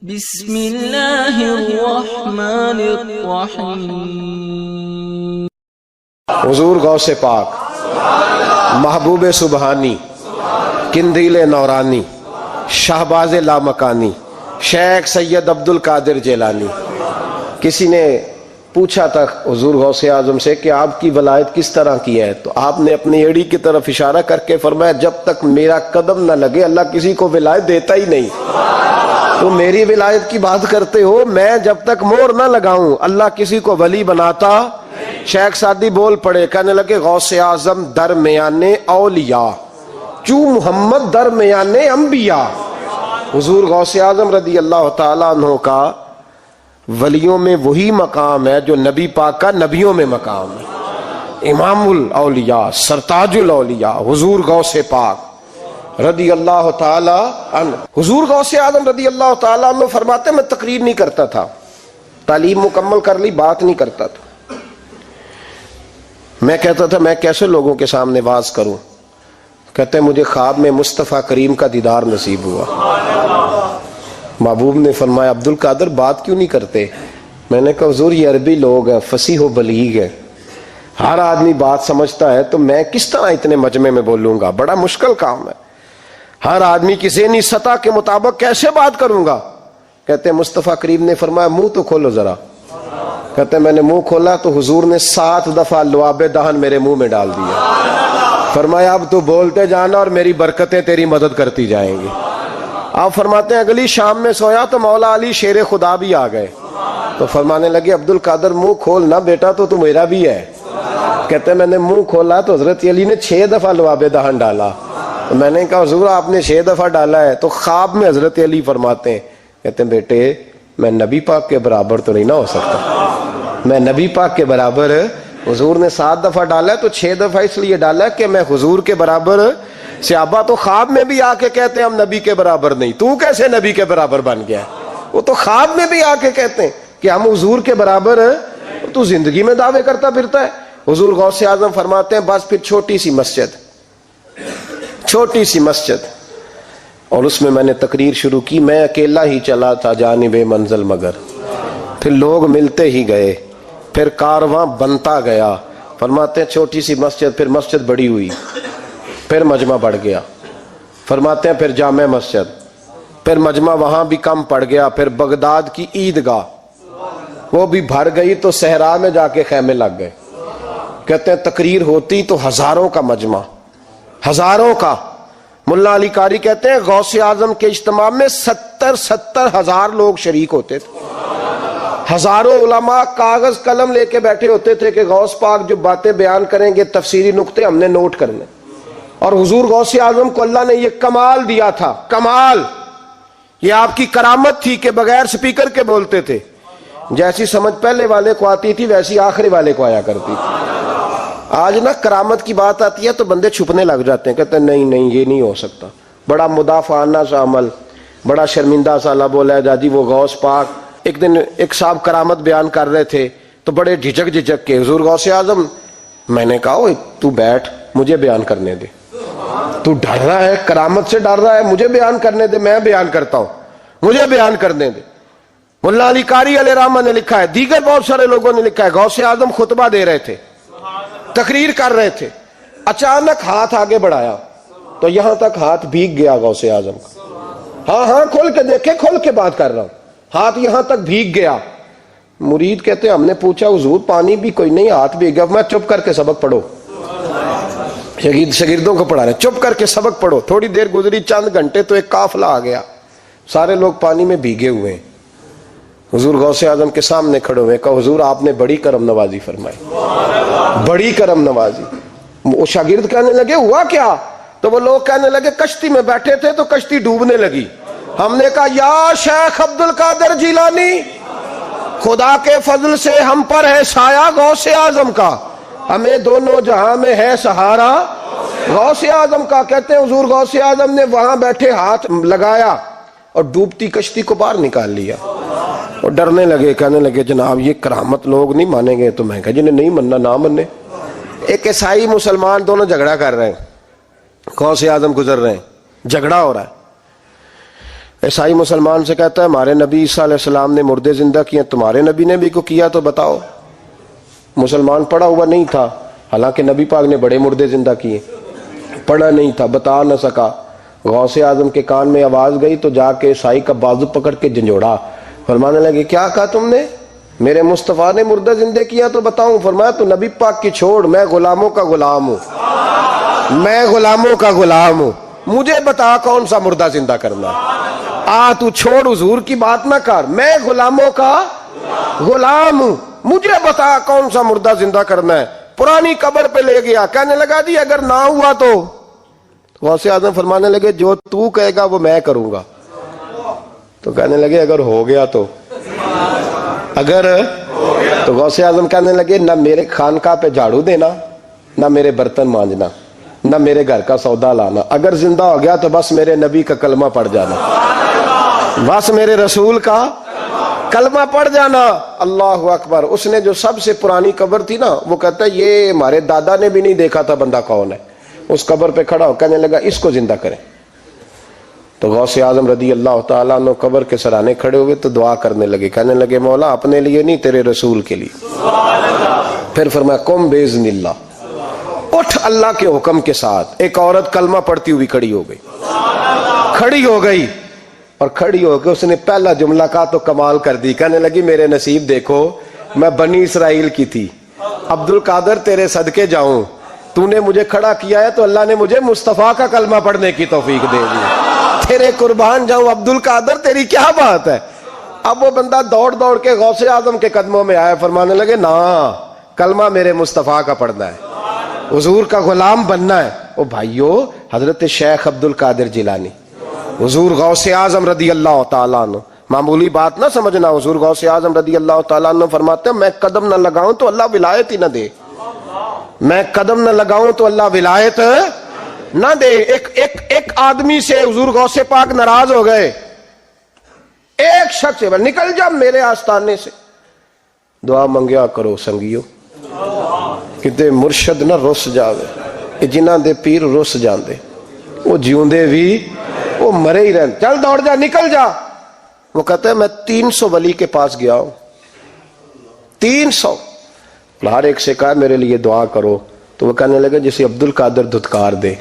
بسم اللہ الرحمن الرحیم۔ حضور غوث پاک، محبوب سبحانی، قندیل نورانی، شہباز لامکانی، شیخ سید عبد القادر جیلانی۔ کسی نے پوچھا تھا حضور غوث اعظم سے کہ آپ کی ولایت کس طرح کی ہے، تو آپ نے اپنی ایڑی کی طرف اشارہ کر کے فرمایا جب تک میرا قدم نہ لگے اللہ کسی کو ولایت دیتا ہی نہیں۔ تو میری ولایت کی بات کرتے ہو، میں جب تک مہر نہ لگاؤں اللہ کسی کو ولی بناتا۔ شیخ سعدی بول پڑے، کہنے لگے غوث اعظم درمیان اولیاء چو محمد درمیان انبیاء۔ حضور غوث اعظم رضی اللہ تعالیٰ عنہ کا ولیوں میں وہی مقام ہے جو نبی پاک کا نبیوں میں مقام ہے۔ امام الاولیاء، سرتاج الاولیاء حضور غوث پاک رضی اللہ تعالی عنہ۔ حضور غوث اعظم رضی اللہ تعالیٰ عنہ فرماتے میں تقریر نہیں کرتا تھا، تعلیم مکمل کر لی بات نہیں کرتا تھا۔ میں کہتا تھا میں کیسے لوگوں کے سامنے واز کروں، کہتے مجھے خواب میں مصطفیٰ کریم کا دیدار نصیب ہوا۔ محبوب نے فرمایا عبد القادر بات کیوں نہیں کرتے؟ میں نے کہا حضور یہ عربی لوگ ہیں، فصیح و بلیغ ہیں، ہر آدمی بات سمجھتا ہے، تو میں کس طرح اتنے مجمع میں بولوں گا، بڑا مشکل کام ہے، ہر آدمی کی ذہنی سطح کے مطابق کیسے بات کروں گا؟ کہتے مصطفیٰ کریم نے فرمایا منہ تو کھولو ذرا۔ کہتے میں نے منہ کھولا تو حضور نے 7 دفعہ لعاب دہن میرے منہ میں ڈال دیا۔ فرمایا اب تو بولتے جانا اور میری برکتیں تیری مدد کرتی جائیں گی۔ آپ فرماتے ہیں اگلی شام میں سویا تو مولا علی شیر خدا بھی آ گئے، تو فرمانے لگے عبد القادر منہ کھول نا بیٹا تو میرا بھی ہے۔ کہتے میں نے منہ کھولا تو حضرت علی نے 6 دفعہ لعاب دہن ڈالا۔ تو میں نے کہا حضور آپ نے 6 دفعہ ڈالا ہے، تو خواب میں حضرت علی فرماتے ہیں، کہتے ہیں بیٹے میں نبی پاک کے برابر تو نہیں نہ ہو سکتا، میں نبی پاک کے برابر، حضور نے 7 دفعہ ڈالا ہے تو 6 دفعہ اس لیے ڈالا ہے کہ میں حضور کے برابر۔ صحابہ تو خواب میں بھی آ کے کہتے ہیں ہم نبی کے برابر نہیں، تو کیسے نبی کے برابر بن گیا؟ وہ تو خواب میں بھی آ کے کہتے ہیں کہ ہم حضور کے برابر، تو زندگی میں دعوے کرتا پھرتا ہے۔ حضور غوث اعظم فرماتے ہیں بس پھر چھوٹی سی مسجد اور اس میں میں نے تقریر شروع کی، میں اکیلا ہی چلا تھا جانب منزل مگر، پھر لوگ ملتے ہی گئے، پھر کارواں بنتا گیا۔ فرماتے ہیں چھوٹی سی مسجد، پھر مسجد بڑی ہوئی، پھر مجمع بڑھ گیا۔ فرماتے ہیں پھر جامع مسجد، پھر مجمع وہاں بھی کم پڑ گیا، پھر بغداد کی عیدگاہ وہ بھی بھر گئی تو صحرا میں جا کے خیمے لگ گئے۔ کہتے ہیں تقریر ہوتی تو ہزاروں کا مجمع، ہزاروں کا۔ ملا علی قاری کہتے ہیں غوث اعظم کے اجتماع میں 70 ہزار لوگ شریک ہوتے تھے، ہزاروں علماء کاغذ قلم لے کے بیٹھے ہوتے تھے کہ غوث پاک جو باتیں بیان کریں گے تفسیری نقطے ہم نے نوٹ کرنے۔ اور حضور غوث اعظم کو اللہ نے یہ کمال دیا تھا، کمال، یہ آپ کی کرامت تھی کہ بغیر سپیکر کے بولتے تھے، جیسی سمجھ پہلے والے کو آتی تھی ویسی آخری والے کو آیا کرتی تھی۔ آج نا کرامت کی بات آتی ہے تو بندے چھپنے لگ جاتے ہیں، کہتے ہیں نہیں یہ نہیں ہو سکتا، بڑا مدافعانہ سا عمل، بڑا شرمندہ سا لب بولا ہے جاجی وہ غوث پاک۔ ایک دن ایک صاحب کرامت بیان کر رہے تھے تو بڑے جھجک کے حضور غوث اعظم، میں نے کہا تو بیٹھ مجھے بیان کرنے دے، تو ڈر رہا ہے کرامت سے ڈر رہا ہے، مجھے بیان کرنے دے، میں بیان کرتا ہوں، مجھے بیان کرنے دے۔ ملا علی قاری علیہ رحمہ نے لکھا ہے، دیگر بہت سارے لوگوں نے لکھا ہے، غوث اعظم خطبہ دے رہے تھے، تقریر کر رہے تھے، اچانک ہاتھ آگے بڑھایا تو یہاں تک ہاتھ بھیگ گیا غوث اعظم کا۔ ہاں کھول کے دیکھے، کھول کے بات کر رہا ہوں، ہاتھ یہاں تک بھیگ گیا۔ مرید کہتے ہم نے پوچھا حضور پانی بھی کوئی نہیں، ہاتھ بھیگ گیا۔ میں چپ کر کے سبق پڑھو، شاگردوں کو پڑھا رہے، چپ کر کے سبق پڑھو۔ تھوڑی دیر گزری، چند گھنٹے تو ایک قافلہ آ گیا، سارے لوگ پانی میں بھیگے ہوئے ہیں۔ حضور غوث اعظم کے سامنے کھڑے ہوئے، کہا حضور آپ نے بڑی کرم نوازی فرمائی، بڑی کرم نوازی۔ وہ شاگرد کہنے لگے ہوا کیا؟ تو وہ لوگ کہنے لگے کشتی میں بیٹھے تھے تو کشتی ڈوبنے لگی، ہم نے کہا یا شیخ عبد القادر جیلانی خدا کے فضل سے ہم پر ہے سایہ غوث اعظم کا، ہمیں دونوں جہاں میں ہے سہارا غوث اعظم کا۔ کہتے ہیں حضور غوث اعظم نے وہاں بیٹھے ہاتھ لگایا اور ڈوبتی کشتی کو باہر نکال لیا، اور ڈرنے لگے، کہنے لگے جناب یہ کرامت لوگ نہیں مانیں گے۔ تو میں کہا جنہیں نہیں مننا نہ مننے۔ ایک عیسائی مسلمان دونوں جھگڑا کر رہے ہیں، غوث اعظم گزر رہے ہیں، جھگڑا ہو رہا ہے، عیسائی مسلمان سے کہتا ہے ہمارے نبی عیسیٰ علیہ السلام نے مردے زندہ کیے، تمہارے نبی نے بھی کو کیا تو بتاؤ۔ مسلمان پڑھا ہوا نہیں تھا، حالانکہ نبی پاک نے بڑے مردے زندہ کیے، پڑھا نہیں تھا، بتا نہ سکا۔ غوث اعظم کے کان میں آواز گئی تو جا کے عیسائی کا بازو پکڑ کے جھنجھوڑا، فرمانے لگے کیا کہا تم نے؟ میرے مصطفیٰ نے مردہ زندہ کیا تو بتاؤں؟ فرمایا تو نبی پاک کی چھوڑ، میں غلاموں کا غلام ہوں، میں غلاموں کا غلام ہوں، مجھے بتا کون سا مردہ زندہ کرنا ہے۔ تو چھوڑ حضور کی بات نہ کر، میں غلاموں کا غلام ہوں، مجھے بتا کون سا مردہ زندہ کرنا ہے۔ پرانی قبر پہ لے گیا، کہنے لگا جی اگر نہ ہوا تو؟ غوث اعظم فرمانے لگے جو تو کہے گا وہ میں کروں گا۔ تو کہنے لگے اگر ہو گیا تو؟ اگر تو غوث اعظم کہنے لگے نہ میرے خانقاہ پہ جھاڑو دینا، نہ میرے برتن مانجنا، نہ میرے گھر کا سودا لانا، اگر زندہ ہو گیا تو بس میرے نبی کا کلمہ پڑھ جانا، بس میرے رسول کا کلمہ پڑھ جانا۔ اللہ اکبر۔ اس نے جو سب سے پرانی قبر تھی نا، وہ کہتا ہے یہ ہمارے دادا نے بھی نہیں دیکھا تھا بندہ کون ہے۔ اس قبر پہ کھڑا ہو کہنے لگا اس کو زندہ کریں۔ تو غوث اعظم رضی اللہ تعالیٰ عنہ قبر کے سرانے کھڑے ہوئے تو دعا کرنے لگے، کہنے لگے مولا اپنے لیے نہیں، تیرے رسول کے لیے۔ پھر فرمایا قم باذن اللہ، اٹھ اللہ کے حکم کے ساتھ۔ ایک عورت کلمہ پڑھتی ہوئی کھڑی ہو گئی، کھڑی ہو گئی، اور کھڑی ہو کے اس نے پہلا جملہ کہا تو کمال کر دی، کہنے لگی میرے نصیب دیکھو، میں بنی اسرائیل کی تھی، عبد القادر تیرے صدقے جاؤں، تو نے مجھے کھڑا کیا ہے تو اللہ نے مجھے مصطفیٰ کا کلمہ پڑھنے کی توفیق دے دی، تیرے قربان جاؤں عبد القادر، تیری کیا بات ہے۔ اب وہ بندہ دوڑ دوڑ کے غوث اعظم کے قدموں میں آیا، فرمانے لگے نا کلمہ میرے مصطفیٰ کا پڑھنا ہے، حضور کا غلام بننا ہے۔ او بھائیو، حضرت شیخ عبد القادر جیلانی، حضور غوث اعظم رضی اللہ تعالیٰ عنہ، معمولی بات نہ سمجھنا، حضور غوث اعظم رضی اللہ تعالیٰ عنہ فرماتے ہیں میں قدم نہ لگاؤں تو اللہ ولایت ہی نہ دے، میں قدم نہ لگاؤں تو اللہ ولایت نہ دے۔ ایک آدمی سے حضور غوث پاک ناراض ہو گئے، ایک شخص سے نکل جا میرے آستانے سے، دعا منگیا کرو سنگیو، کتے مرشد نہ رس جاوے، جنہاں دے پیر رس جاندے، وہ جیوندے بھی وہ مرے ہی رہن، چل دوڑ جا نکل جا۔ وہ کہتا ہے میں 300 ولی کے پاس گیا ہوں، 300، ہر ایک سے کہا میرے لیے دعا کرو، تو وہ کہنے لگا جسے عبد القادر دھتکار دے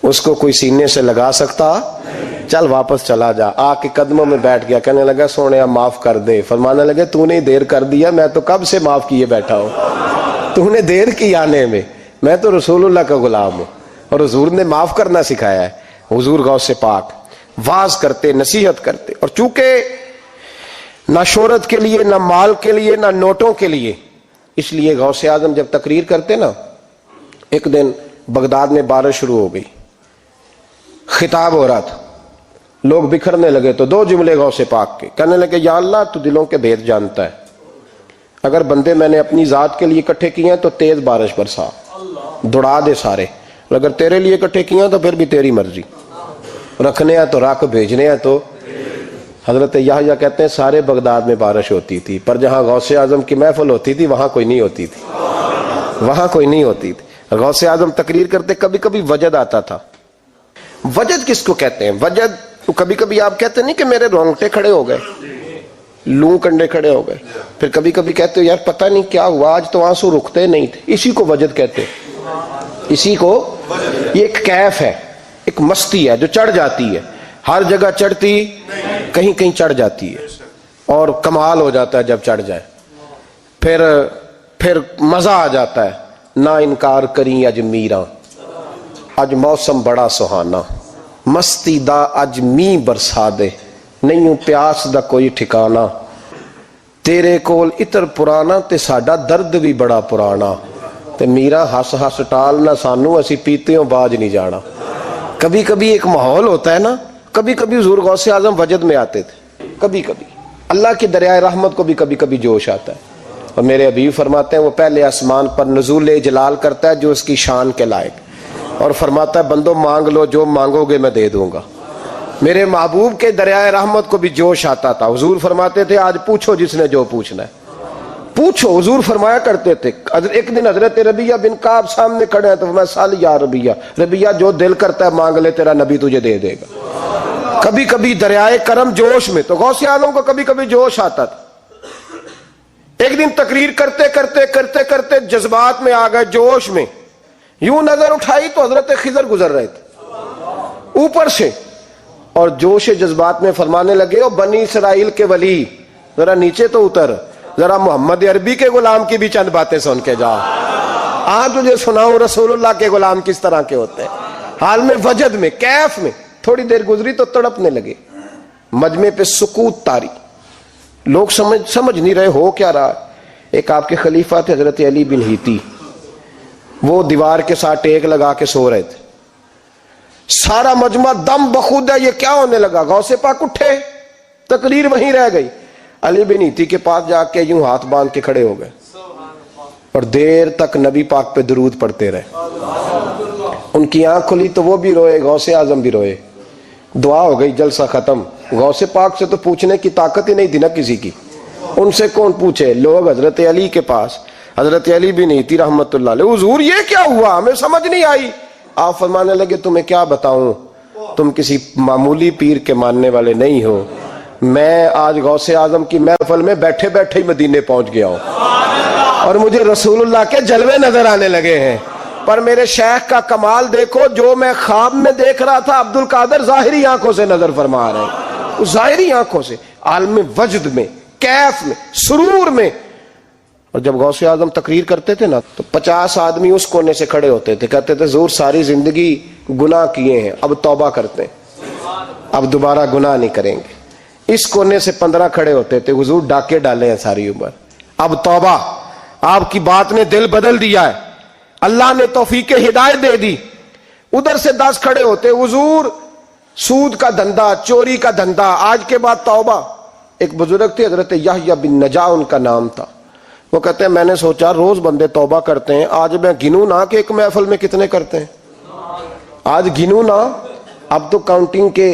اس کو کوئی سینے سے لگا سکتا، چل واپس چلا جا۔ آ کے قدموں میں بیٹھ گیا، کہنے لگا سونیا معاف کر دے۔ فرمانے لگے تو نے دیر کر دیا، میں تو کب سے معاف کیے بیٹھا ہوں، تو نے دیر کی آنے میں تو رسول اللہ کا غلام ہوں، اور حضور نے معاف کرنا سکھایا ہے۔ حضور غوث پاک واز کرتے، نصیحت کرتے، اور چونکہ نہ شہرت کے لیے، نہ مال کے لیے، نہ نوٹوں کے لیے، اس لیے غوث اعظم جب تقریر کرتے نا، ایک دن بغداد میں بارش شروع ہو گئی، خطاب ہو رہا تھا، لوگ بکھرنے لگے تو 2 جملے غوث پاک کے، کہنے لگے یا اللہ تو دلوں کے بھید جانتا ہے، اگر بندے میں نے اپنی ذات کے لیے اکٹھے کیے ہیں تو تیز بارش برسا، دوڑا دے سارے، اگر تیرے لیے اکٹھے کیے ہیں تو پھر بھی تیری مرضی، رکھنے ہیں تو رکھ، بھیجنے ہیں تو۔ حضرت یحییٰ کہتے ہیں سارے بغداد میں بارش ہوتی تھی، پر جہاں غوث اعظم کی محفل ہوتی تھی وہاں کوئی نہیں ہوتی تھی، وہاں کوئی نہیں ہوتی تھی۔ غوث اعظم تقریر کرتے کبھی کبھی وجد آتا تھا۔ وجد کس کو کہتے ہیں؟ وجد کبھی کبھی آپ کہتے نہیں کہ میرے رونگٹے کھڑے ہو گئے، لوں کنڈے کھڑے ہو گئے، پھر کبھی کبھی کہتے ہو یار پتہ نہیں کیا ہوا آج تو آنسو رکتے نہیں تھے، اسی کو وجد کہتے ہیں، اسی کو، یہ ایک کیف ہے، ایک مستی ہے جو چڑھ جاتی ہے، ہر جگہ چڑھتی کہیں کہیں چڑھ جاتی ہے، اور کمال ہو جاتا ہے جب چڑھ جائے، پھر مزہ آ جاتا ہے۔ نہ انکار کریں اج میراں، اج موسم بڑا سہانا، مستی دا اج می برسا دے، نہیں پیاس دا کوئی ٹھکانا، تیرے کول اتر پرانا تے ساڈا درد بھی بڑا پرانا، تے میرا ہس ہس ٹال نہ سانو اسی پیتیوں باج نہیں جانا۔ کبھی کبھی ایک ماحول ہوتا ہے نا، کبھی کبھی حضور غوث اعظم وجد میں آتے تھے، کبھی کبھی اللہ کی دریائے رحمت کو بھی کبھی کبھی جوش آتا ہے، اور میرے حبیب فرماتے ہیں وہ پہلے آسمان پر نزول جلال کرتا ہے جو اس کی شان کے لائق، اور فرماتا ہے بندو مانگ لو جو مانگو گے میں دے دوں گا۔ میرے محبوب کے دریائے رحمت کو بھی جوش آتا تھا، حضور فرماتے تھے آج پوچھو جس نے جو پوچھنا ہے پوچھو، حضور فرمایا کرتے تھے۔ ایک دن حضرت ربیہ بن کعب سامنے کھڑے ہیں تو میں سال یا ربیہ جو دل کرتا ہے مانگ لے تیرا نبی تجھے دے دے گا۔ کبھی کبھی دریائے کرم جوش میں، تو غوث اعظم کو کبھی کبھی جوش آتا تھا. ایک دن تقریر کرتے کرتے کرتے کرتے جذبات میں آ گئے، جوش میں، یوں نظر اٹھائی تو حضرت خضر گزر رہے تھے اوپر سے، اور جوش جذبات میں فرمانے لگے، او بنی اسرائیل کے ولی ذرا نیچے تو اتر، ذرا محمد عربی کے غلام کی بھی چند باتیں سن کے جا. آج تجھے سناؤں رسول اللہ کے غلام کس طرح کے ہوتے ہیں. حال میں وجد میں، کیف میں. تھوڑی دیر گزری تو تڑپنے لگے. مجمع پہ سکوت طاری، لوگ سمجھ نہیں رہے ہو کیا رہا. ایک آپ کے خلیفہ تھے حضرت علی بن ہیتی، وہ دیوار کے ساتھ ٹیک لگا کے سو رہے تھے. سارا مجمع دم بخود ہے، یہ کیا ہونے لگا. غوث پاک اٹھے، تقریر وہیں رہ گئی. علی بن ہیتی کے پاس جا کے یوں ہاتھ باندھ کے کھڑے ہو گئے اور دیر تک نبی پاک پہ درود پڑھتے رہے. ان کی آنکھ کھلی تو وہ بھی روئے، غوث اعظم بھی روئے. دعا ہو گئی، جلسہ ختم. غوث پاک سے تو پوچھنے کی طاقت ہی نہیں تھی نا کسی کی. ان سے کون پوچھے؟ لوگ حضرت علی کے پاس. حضرت علی بھی نہیں تھی رحمت اللہ علیہ، حضور یہ کیا ہوا، ہمیں سمجھ نہیں آئی. آپ فرمانے لگے، تمہیں کیا بتاؤں، تم کسی معمولی پیر کے ماننے والے نہیں ہو. میں آج غوث اعظم کی محفل میں بیٹھے بیٹھے ہی مدینے پہنچ گیا ہوں اور مجھے رسول اللہ کے جلوے نظر آنے لگے ہیں. پر میرے شیخ کا کمال دیکھو، جو میں خواب میں دیکھ رہا تھا عبد القادر ظاہری آنکھوں سے نظر فرما رہے ہیں. ظاہری آنکھوں سے، عالم وجد میں، کیف میں، سرور میں. اور جب غوث اعظم تقریر کرتے تھے نا تو 50 آدمی اس کونے سے کھڑے ہوتے تھے، کہتے تھے حضور ساری زندگی گناہ کیے ہیں، اب توبہ کرتے ہیں، اب دوبارہ گناہ نہیں کریں گے. اس کونے سے 15 کھڑے ہوتے تھے، حضور ڈاکے ڈالے ہیں ساری عمر، اب توبہ. آپ کی بات نے دل بدل دیا ہے، اللہ نے توفیق ہدایت دے دی. ادھر سے 10 کھڑے ہوتے، حضور سود کا دھندا، چوری کا دھندا، آج کے بعد توبہ. ایک بزرگ تھے حضرت یحییٰ بن نجاح ان کا نام تھا. وہ کہتے ہیں میں نے سوچا روز بندے توبہ کرتے ہیں، آج میں گنوں نہ کہ ایک محفل میں کتنے کرتے ہیں، آج گنوں نہ. اب تو کاؤنٹنگ کے